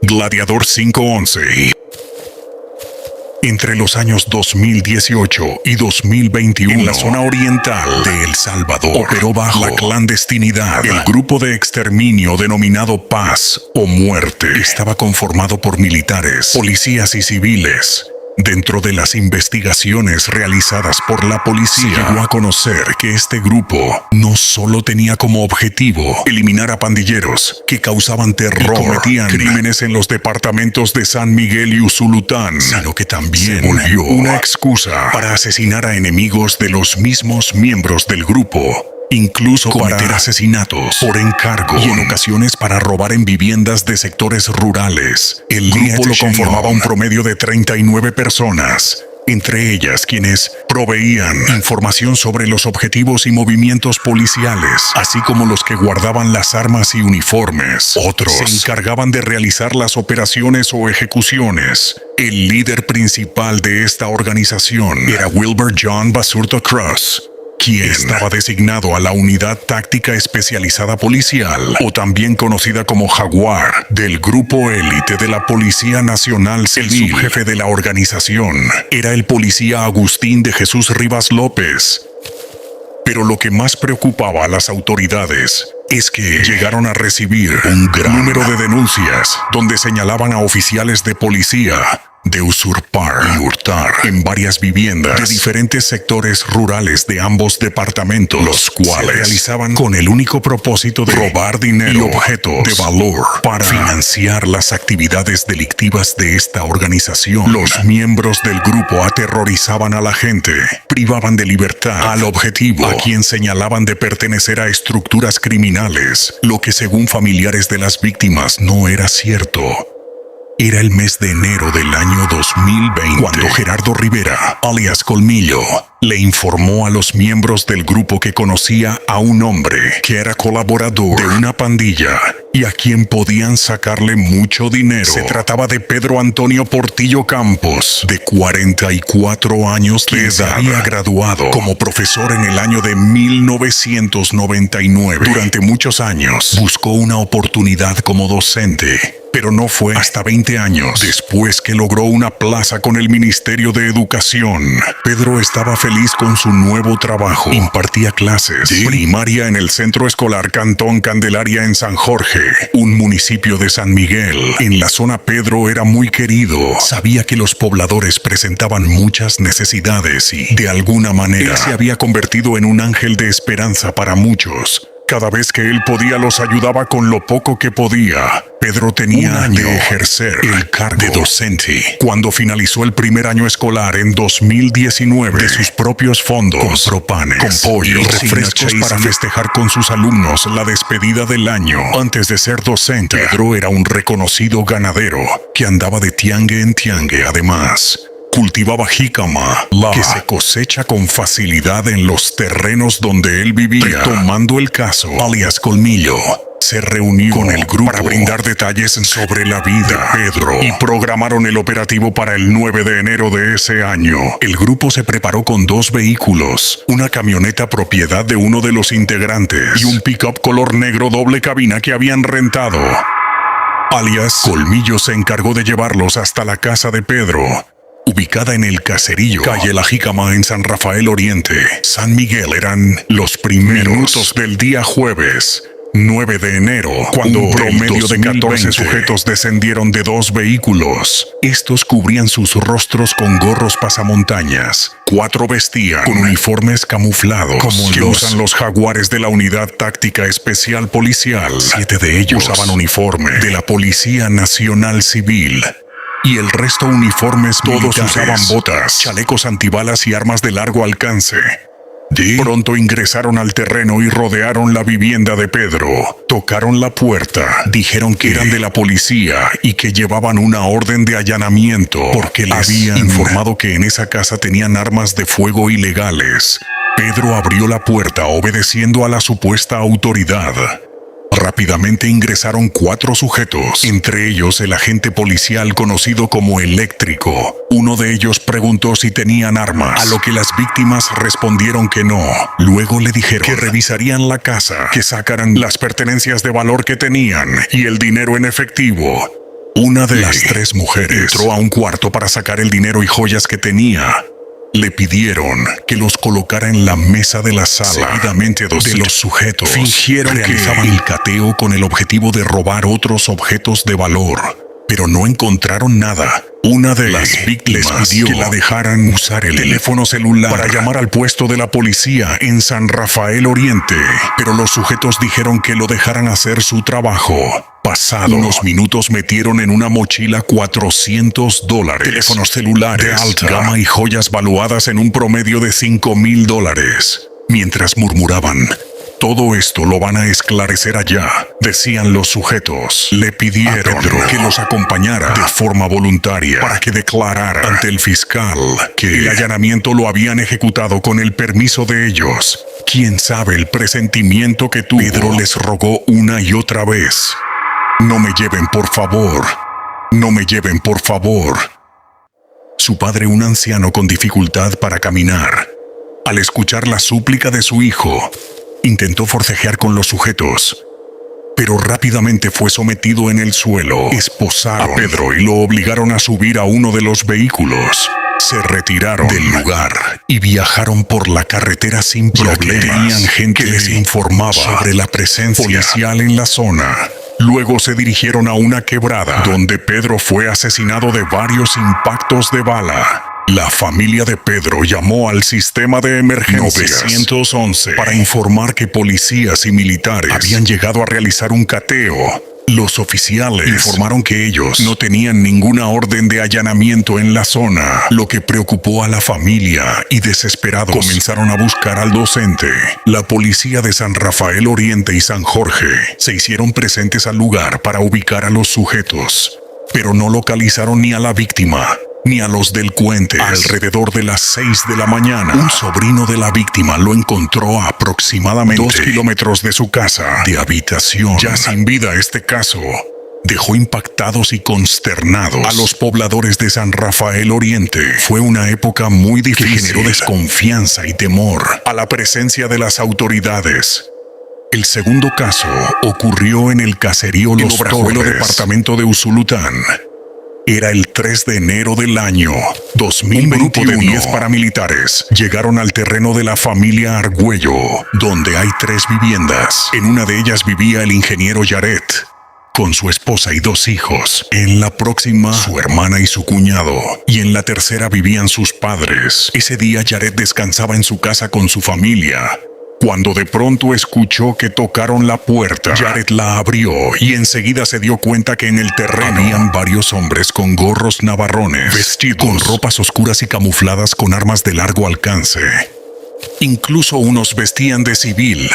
Gladiador 511. Entre los años 2018 y 2021, en la zona oriental de El Salvador, operó bajo la clandestinidad. El grupo de exterminio denominado Paz o Muerte estaba conformado por militares, policías y civiles. Dentro de las investigaciones realizadas por la policía, se llegó a conocer que este grupo no solo tenía como objetivo eliminar a pandilleros que causaban terror y cometían crímenes en los departamentos de San Miguel y Usulután, sino que también volvió una excusa para asesinar a enemigos de los mismos miembros del grupo. Incluso cometer asesinatos por encargo y en ocasiones para robar en viviendas de sectores rurales. El grupo lo conformaba un promedio de 39 personas, entre ellas quienes proveían información sobre los objetivos y movimientos policiales, así como los que guardaban las armas y uniformes. Otros se encargaban de realizar las operaciones o ejecuciones. El líder principal de esta organización era Wilbur John Basurto Cross, quien estaba designado a la Unidad Táctica Especializada Policial, o también conocida como Jaguar, del Grupo Élite de la Policía Nacional Civil. El subjefe de la organización era el policía Agustín de Jesús Rivas López. Pero lo que más preocupaba a las autoridades es que llegaron a recibir un gran número de denuncias donde señalaban a oficiales de policía de usurpar y hurtar en varias viviendas de diferentes sectores rurales de ambos departamentos, los cuales se realizaban con el único propósito de robar dinero y objetos de valor para financiar las actividades delictivas de esta organización. Los miembros del grupo aterrorizaban a la gente, privaban de libertad al objetivo, a quien señalaban de pertenecer a estructuras criminales, lo que según familiares de las víctimas no era cierto. Era el mes de enero del año 2020 cuando Gerardo Rivera, alias Colmillo, le informó a los miembros del grupo que conocía a un hombre que era colaborador de una pandilla y a quien podían sacarle mucho dinero. Se trataba de Pedro Antonio Portillo Campos, de 44 años de edad. Había graduado como profesor en el año de 1999. Durante muchos años buscó una oportunidad como docente, pero no fue hasta 20 años después que logró una plaza con el Ministerio de Educación. Pedro estaba feliz con su nuevo trabajo. Impartía clases de primaria en el Centro Escolar Cantón Candelaria en San Jorge, un municipio de San Miguel. En la zona Pedro era muy querido. Sabía que los pobladores presentaban muchas necesidades y, de alguna manera, él se había convertido en un ángel de esperanza para muchos. Cada vez que él podía los ayudaba con lo poco que podía. Pedro tenía un año de ejercer el cargo de docente. Cuando finalizó el primer año escolar en 2019, de sus propios fondos, compró panes, con pollo y refrescos para festejar con sus alumnos la despedida del año. Antes de ser docente, Pedro era un reconocido ganadero que andaba de tiangue en tiangue. Además, cultivaba jícama, que se cosecha con facilidad en los terrenos donde él vivía. Tomando el caso, alias Colmillo se reunió con el grupo para brindar detalles sobre la vida de Pedro y programaron el operativo para el 9 de enero de ese año. El grupo se preparó con 2 vehículos, una camioneta propiedad de uno de los integrantes y un pick-up color negro doble cabina que habían rentado. Alias Colmillo se encargó de llevarlos hasta la casa de Pedro, ubicada en el Caserillo, calle La Jícama en San Rafael Oriente, San Miguel. Eran los primeros minutos del día jueves 9 de enero, cuando un promedio de 14 sujetos descendieron de 2 vehículos. Estos cubrían sus rostros con gorros pasamontañas. 4 vestían con uniformes camuflados, como que usan los jaguares de la Unidad Táctica Especial Policial. 7 de ellos usaban uniforme de la Policía Nacional Civil. Y el resto uniformes militares. Todos usaban botas, chalecos antibalas y armas de largo alcance. De pronto ingresaron al terreno y rodearon la vivienda de Pedro. Tocaron la puerta, dijeron que eran de la policía y que llevaban una orden de allanamiento porque les habían informado que en esa casa tenían armas de fuego ilegales. Pedro abrió la puerta obedeciendo a la supuesta autoridad. Rápidamente ingresaron 4 sujetos, entre ellos el agente policial conocido como Eléctrico. Uno de ellos preguntó si tenían armas, a lo que las víctimas respondieron que no. Luego le dijeron que revisarían la casa, que sacaran las pertenencias de valor que tenían y el dinero en efectivo. Una de las tres mujeres entró a un cuarto para sacar el dinero y joyas que tenía. Le pidieron que los colocara en la mesa de la sala. Seguidamente, dos de los sujetos fingieron que realizaban el cateo con el objetivo de robar otros objetos de valor, pero no encontraron nada. Una de las víctimas les pidió que la dejaran usar el teléfono celular para llamar al puesto de la policía en San Rafael Oriente, pero los sujetos dijeron que lo dejaran hacer su trabajo. Pasado unos minutos metieron en una mochila $400, teléfonos celulares de alta gama y joyas valuadas en un promedio de $5,000. Mientras murmuraban: todo esto lo van a esclarecer allá, decían los sujetos. Le pidieron a Pedro que los acompañara de forma voluntaria para que declarara ante el fiscal que el allanamiento lo habían ejecutado con el permiso de ellos. ¿Quién sabe el presentimiento que tuvo? Pedro les rogó una y otra vez: no me lleven, por favor. No me lleven, por favor. Su padre, un anciano con dificultad para caminar, al escuchar la súplica de su hijo, intentó forcejear con los sujetos, pero rápidamente fue sometido en el suelo. Esposaron a Pedro y lo obligaron a subir a uno de los vehículos. Se retiraron del lugar y viajaron por la carretera sin problemas. Tenían gente que les informaba sobre la presencia policial en la zona. Luego se dirigieron a una quebrada donde Pedro fue asesinado de varios impactos de bala. La familia de Pedro llamó al sistema de emergencias 911 para informar que policías y militares habían llegado a realizar un cateo. Los oficiales informaron que ellos no tenían ninguna orden de allanamiento en la zona, lo que preocupó a la familia y desesperados comenzaron a buscar al docente. La policía de San Rafael Oriente y San Jorge se hicieron presentes al lugar para ubicar a los sujetos, pero no localizaron ni a la víctima ni a los delincuentes. Alrededor de las 6 de la mañana, un sobrino de la víctima lo encontró a aproximadamente 2 kilómetros de su casa de habitación. Ya sin vida, este caso dejó impactados y consternados a los pobladores de San Rafael Oriente. Fue una época muy difícil que generó desconfianza y temor a la presencia de las autoridades. El segundo caso ocurrió en el caserío Los Torres, departamento de Usulután. Era el 3 de enero del año 2021. Un grupo de 10 paramilitares llegaron al terreno de la familia Argüello, donde hay 3 viviendas. En una de ellas vivía el ingeniero Yaret, con su esposa y 2 hijos. En la próxima, su hermana y su cuñado. Y en la tercera vivían sus padres. Ese día Yaret descansaba en su casa con su familia, cuando de pronto escuchó que tocaron la puerta. Yaret la abrió y enseguida se dio cuenta que en el terreno habían varios hombres con gorros navarrones, vestidos con ropas oscuras y camufladas con armas de largo alcance. Incluso unos vestían de civil.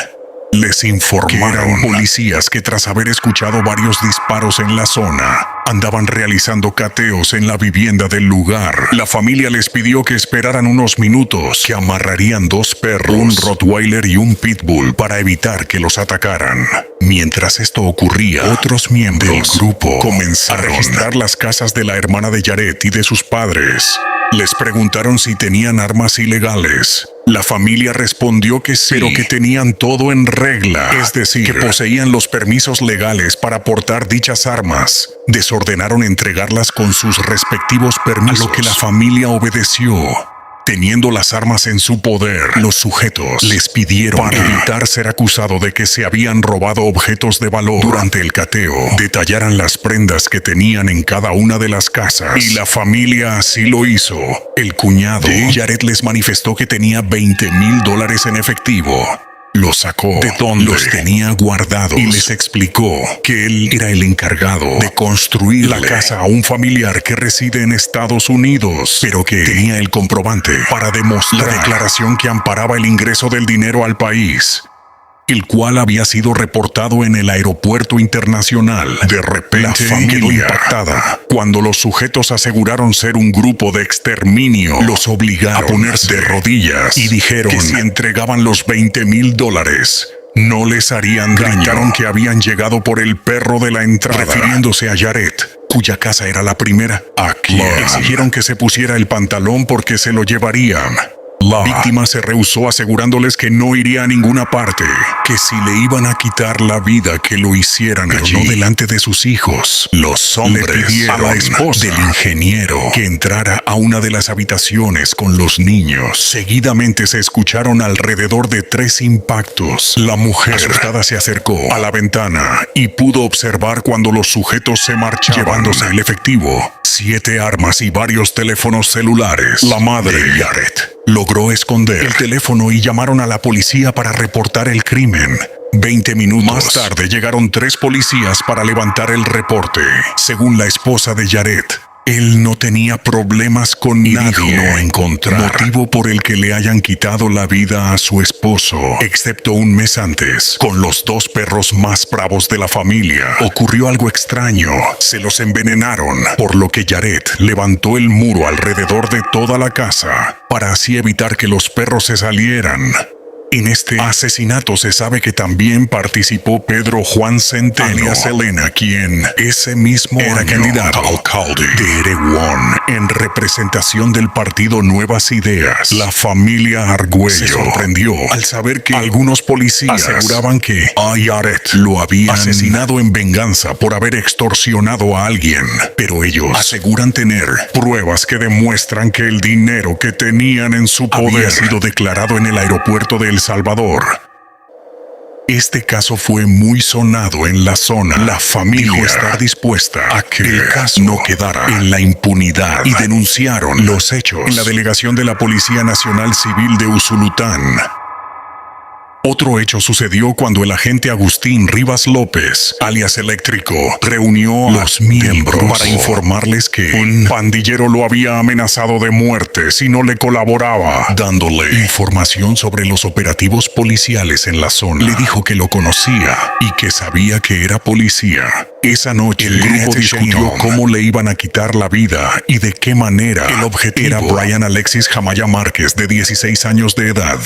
Les informaron policías que tras haber escuchado varios disparos en la zona, andaban realizando cateos en la vivienda del lugar. La familia les pidió que esperaran unos minutos, que amarrarían 2 perros, un Rottweiler y un Pitbull, para evitar que los atacaran. Mientras esto ocurría, otros miembros del grupo comenzaron a registrar las casas de la hermana de Yaret y de sus padres. Les preguntaron si tenían armas ilegales. La familia respondió que sí, pero que tenían todo en regla, es decir, que poseían los permisos legales para portar dichas armas. Desordenaron entregarlas con sus respectivos permisos, a lo que la familia obedeció. Teniendo las armas en su poder, los sujetos les pidieron, para evitar ser acusado de que se habían robado objetos de valor durante el cateo, detallaran las prendas que tenían en cada una de las casas. Y la familia así lo hizo. El cuñado de Yaret les manifestó que tenía $20,000 en efectivo. Los sacó de donde los tenía guardados y les explicó que él era el encargado de construir la casa a un familiar que reside en Estados Unidos, pero que tenía el comprobante para demostrar la declaración que amparaba el ingreso del dinero al país, el cual había sido reportado en el aeropuerto internacional. De repente, la familia quedó impactada cuando los sujetos aseguraron ser un grupo de exterminio. Los obligaron a ponerse de rodillas y dijeron que si entregaban los $20,000, no les harían daño. Gritaron que habían llegado por el perro de la entrada, refiriéndose a Yaret, cuya casa era la primera. Aquí exigieron que se pusiera el pantalón porque se lo llevarían. La víctima se rehusó asegurándoles que no iría a ninguna parte, que si le iban a quitar la vida que lo hicieran allí, no delante de sus hijos. Los hombres le pidieron a la esposa del ingeniero que entrara a una de las habitaciones con los niños. Seguidamente se escucharon alrededor de 3 impactos. La mujer asustada se acercó a la ventana y pudo observar cuando los sujetos se marchaban, llevándose el efectivo, 7 armas y varios teléfonos celulares. La madre de Jarrett logró esconder el teléfono y llamaron a la policía para reportar el crimen. 20 minutos más tarde llegaron 3 policías para levantar el reporte. Según la esposa de Jarrett, él no tenía problemas con nadie. Dijo no encontrar motivo por el que le hayan quitado la vida a su esposo, excepto un mes antes, con los 2 perros más bravos de la familia. Ocurrió algo extraño. Se los envenenaron, por lo que Jarrett levantó el muro alrededor de toda la casa, para así evitar que los perros se salieran. En este asesinato se sabe que también participó Pedro Juan Centeno, alias Elena, quien ese mismo era candidato a alcalde de Erewhon en representación del partido Nuevas Ideas. La familia Argüello se sorprendió al saber que algunos policías aseguraban que a Jarrett lo habían asesinado en venganza por haber extorsionado a alguien, pero ellos aseguran tener pruebas que demuestran que el dinero que tenían en su poder había sido declarado en el aeropuerto de El Salvador. Este caso fue muy sonado en la zona. La familia dijo estar dispuesta a que el caso no quedara en la impunidad y denunciaron los hechos en la delegación de la Policía Nacional Civil de Usulután. Otro hecho sucedió cuando el agente Agustín Rivas López, alias Eléctrico, reunió a los miembros para informarles que un pandillero lo había amenazado de muerte si no le colaboraba, dándole información sobre los operativos policiales en la zona. Le dijo que lo conocía y que sabía que era policía. Esa noche el grupo discutió cómo le iban a quitar la vida y de qué manera. El objetivo era Brian Alexis Jamaya Márquez, de 16 años de edad,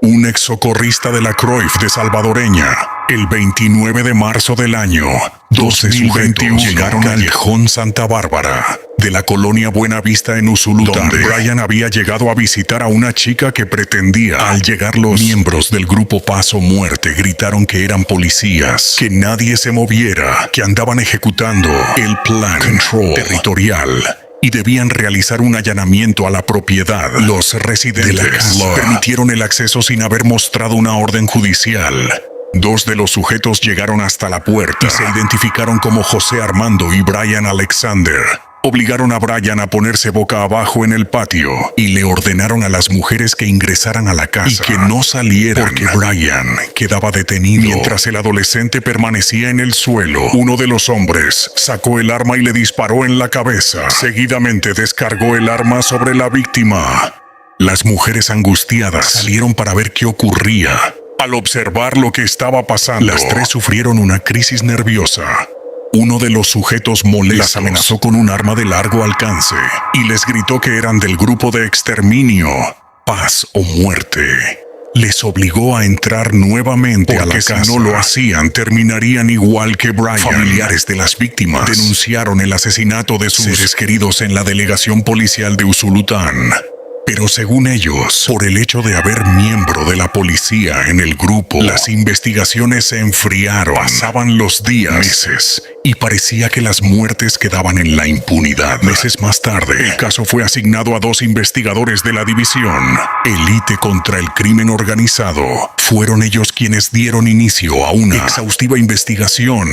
un ex socorrista de la Cruyff de Salvadoreña. El 29 de marzo del año 2021 llegaron a Callejón Santa Bárbara de la colonia Buenavista en Usulután, donde Brian había llegado a visitar a una chica que pretendía. Al llegar, los miembros del grupo Paz o Muerte gritaron que eran policías, que nadie se moviera, que andaban ejecutando el plan territorial y debían realizar un allanamiento a la propiedad. Los residentes de la casa permitieron el acceso sin haber mostrado una orden judicial. 2 de los sujetos llegaron hasta la puerta y se identificaron como José Armando y Brian Alexander. Obligaron a Brian a ponerse boca abajo en el patio y le ordenaron a las mujeres que ingresaran a la casa y que no salieran, porque Brian quedaba detenido. Mientras el adolescente permanecía en el suelo, uno de los hombres sacó el arma y le disparó en la cabeza. Seguidamente descargó el arma sobre la víctima. Las mujeres angustiadas salieron para ver qué ocurría. Al observar lo que estaba pasando, las 3 sufrieron una crisis nerviosa. Uno de los sujetos molestos las amenazó con un arma de largo alcance y les gritó que eran del grupo de exterminio, Paz o Muerte. Les obligó a entrar nuevamente a la casa. Si no lo hacían, terminarían igual que Brian. Familiares de las víctimas denunciaron el asesinato de sus seres queridos en la delegación policial de Usulután. Pero según ellos, por el hecho de haber miembro de la policía en el grupo, las investigaciones se enfriaron. Pasaban los días, meses, y parecía que las muertes quedaban en la impunidad. Meses más tarde, el caso fue asignado a 2 investigadores de la división Elite contra el Crimen Organizado. Fueron ellos quienes dieron inicio a una exhaustiva investigación.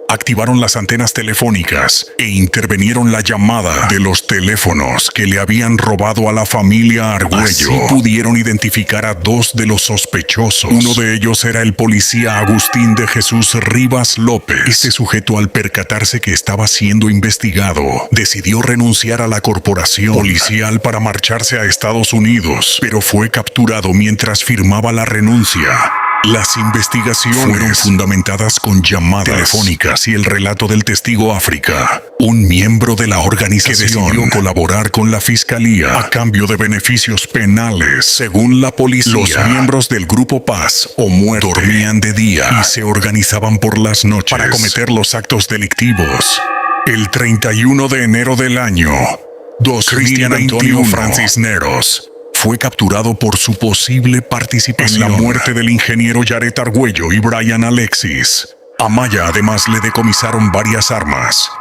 Activaron las antenas telefónicas e intervinieron la llamada de los teléfonos que le habían robado a la familia Argüello. Así pudieron identificar a 2 de los sospechosos. Uno de ellos era el policía Agustín de Jesús Rivas López. Este sujeto, al percatarse que estaba siendo investigado, decidió renunciar a la corporación policial para marcharse a Estados Unidos, pero fue capturado mientras firmaba la renuncia. Las investigaciones fueron fundamentadas con llamadas telefónicas y el relato del testigo África, un miembro de la organización que decidió colaborar con la fiscalía a cambio de beneficios penales. Según la policía, los miembros del grupo Paz o Muerte dormían de día y se organizaban por las noches para cometer los actos delictivos. El 31 de enero del año 2021, Cristian Antonio Francisneros fue capturado por su posible participación en la muerte del ingeniero Yaret Argüello y Brian Alexis. A Maya además le decomisaron varias armas,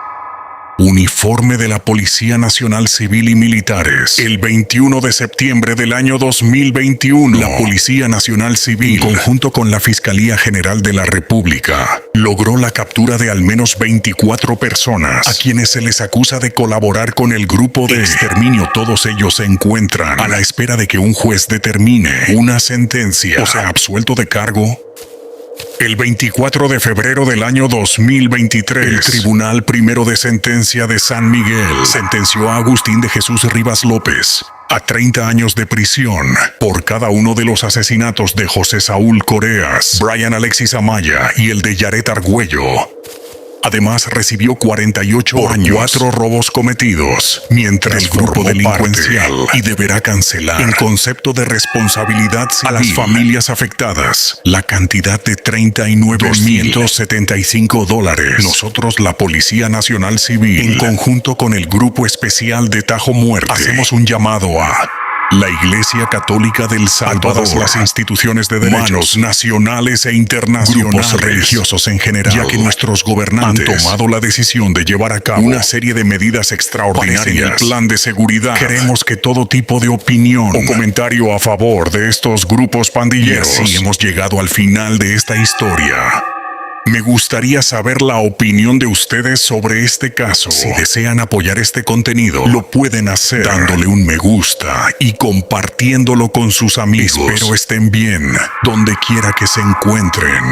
uniforme de la Policía Nacional Civil y Militares. El 21 de septiembre del año 2021, la Policía Nacional Civil, en conjunto con la Fiscalía General de la República, logró la captura de al menos 24 personas, a quienes se les acusa de colaborar con el grupo de exterminio. Todos ellos se encuentran a la espera de que un juez determine una sentencia, o sea, absuelto de cargo. El 24 de febrero del año 2023, el Tribunal Primero de Sentencia de San Miguel sentenció a Agustín de Jesús Rivas López a 30 años de prisión por cada uno de los asesinatos de José Saúl Coreas, Brian Alexis Amaya y el de Yaret Argüello. Además, recibió 48 años por 4 robos cometidos, mientras el grupo delincuencial y deberá cancelar, en concepto de responsabilidad civil, a las familias afectadas la cantidad de $30,275. Nosotros, la Policía Nacional Civil, en conjunto con el Grupo Especial de Tajo Muerte, hacemos un llamado a la Iglesia Católica del Salvador, a todas las instituciones de derechos nacionales e internacionales, grupos religiosos en general, ya que nuestros gobernantes han tomado la decisión de llevar a cabo una serie de medidas extraordinarias en el plan de seguridad. Queremos que todo tipo de opinión o comentario a favor de estos grupos pandilleros. Y así hemos llegado al final de esta historia. Me gustaría saber la opinión de ustedes sobre este caso. Si desean apoyar este contenido, lo pueden hacer dándole un me gusta y compartiéndolo con sus amigos. Espero estén bien, donde quiera que se encuentren.